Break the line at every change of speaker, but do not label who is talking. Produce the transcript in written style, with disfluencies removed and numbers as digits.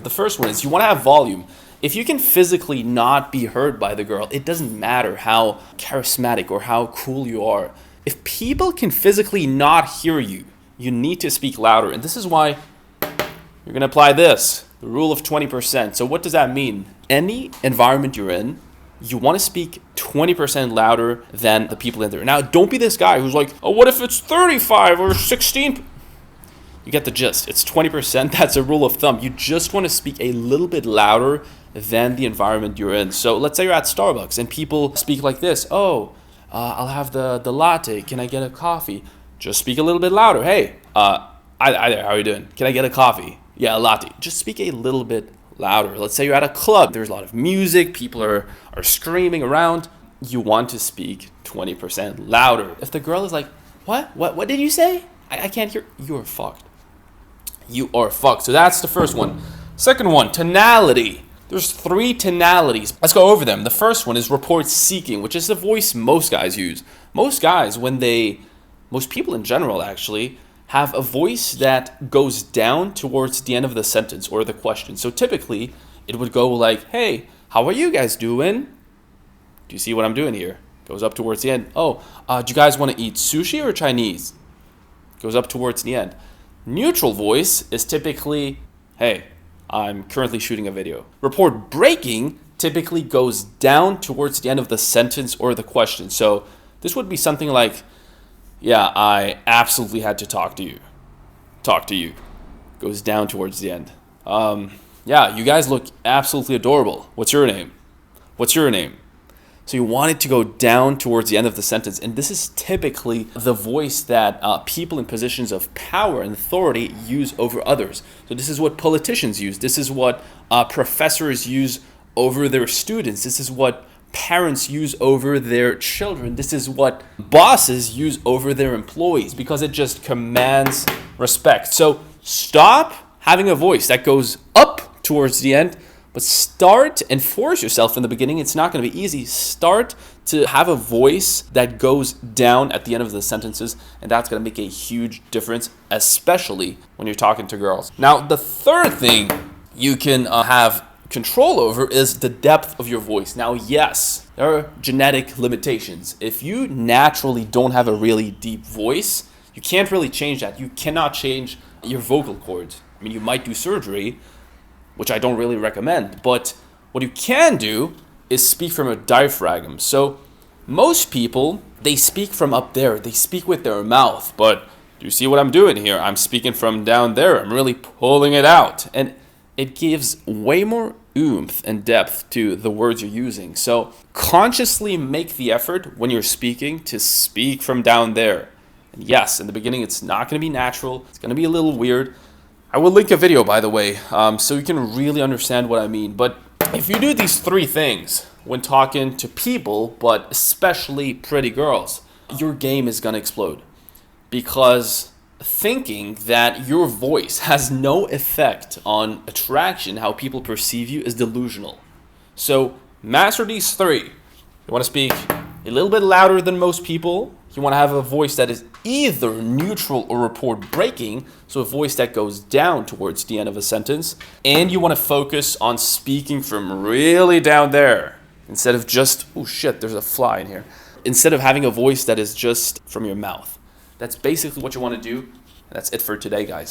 The first one is you want to have volume. If you can physically not be heard by the girl, it doesn't matter how charismatic or how cool you are. If people can physically not hear you, you need to speak louder. And this is why you're going to apply this, the rule of 20%. So what does that mean? Any environment you're in, you want to speak 20% louder than the people in there. Now, don't be this guy who's like, oh, what if it's 35 or 16? You get the gist. It's 20%. That's a rule of thumb. You just want to speak a little bit louder than the environment you're in. So let's say you're at Starbucks and people speak like this. Oh, I'll have the latte. Can I get a coffee? Just speak a little bit louder. Hey, hi there. How are you doing? Can I get a coffee? Yeah, a latte. Just speak a little bit louder. Let's say you're at a club. There's a lot of music. People are screaming around. You want to speak 20% louder. If the girl is like, what did you say? I can't hear. You're fucked. You are fucked. So that's the first one. Second one, tonality. There's 3 tonalities. Let's go over them. The first one is report seeking, which is the voice most guys use. Most guys, most people in general actually, have a voice that goes down towards the end of the sentence or the question. So typically, it would go like, hey, how are you guys doing? Do you see what I'm doing here? Goes up towards the end. Oh, do you guys want to eat sushi or Chinese? Goes up towards the end. Neutral voice is typically, hey, I'm currently shooting a video. Report breaking typically goes down towards the end of the sentence or the question. So this would be something like, yeah, I absolutely had to talk to you. Talk to you. Goes down towards the end. Yeah, you guys look absolutely adorable. What's your name? What's your name? So you want it to go down towards the end of the sentence. And this is typically the voice that people in positions of power and authority use over others. So this is what politicians use. This is what professors use over their students. This is what parents use over their children. This is what bosses use over their employees because it just commands respect. So stop having a voice that goes up towards the end, but start and force yourself in the beginning. It's not going to be easy. Start to have a voice that goes down at the end of the sentences, and that's going to make a huge difference, especially when you're talking to girls. Now, the third thing you can have control over is the depth of your voice. Now, yes, there are genetic limitations. If you naturally don't have a really deep voice, you can't really change that. You cannot change your vocal cords. I mean, you might do surgery, which I don't really recommend. But what you can do is speak from a diaphragm. So most people, they speak from up there. They speak with their mouth. But do you see what I'm doing here? I'm speaking from down there. I'm really pulling it out. And it gives way more oomph and depth to the words you're using. So consciously make the effort when you're speaking to speak from down there. And yes, in the beginning, it's not going to be natural. It's going to be a little weird. I will link a video, by the way, so you can really understand what I mean. But if you do these 3 things when talking to people, but especially pretty girls, your game is going to explode. Because thinking that your voice has no effect on attraction, how people perceive you, is delusional. So master these 3. You want to speak a little bit louder than most people. You want to have a voice that is either neutral or report breaking, so a voice that goes down towards the end of a sentence. And you want to focus on speaking from really down there instead of just, oh shit, there's a fly in here. Instead of having a voice that is just from your mouth. That's basically what you want to do. That's it for today, guys.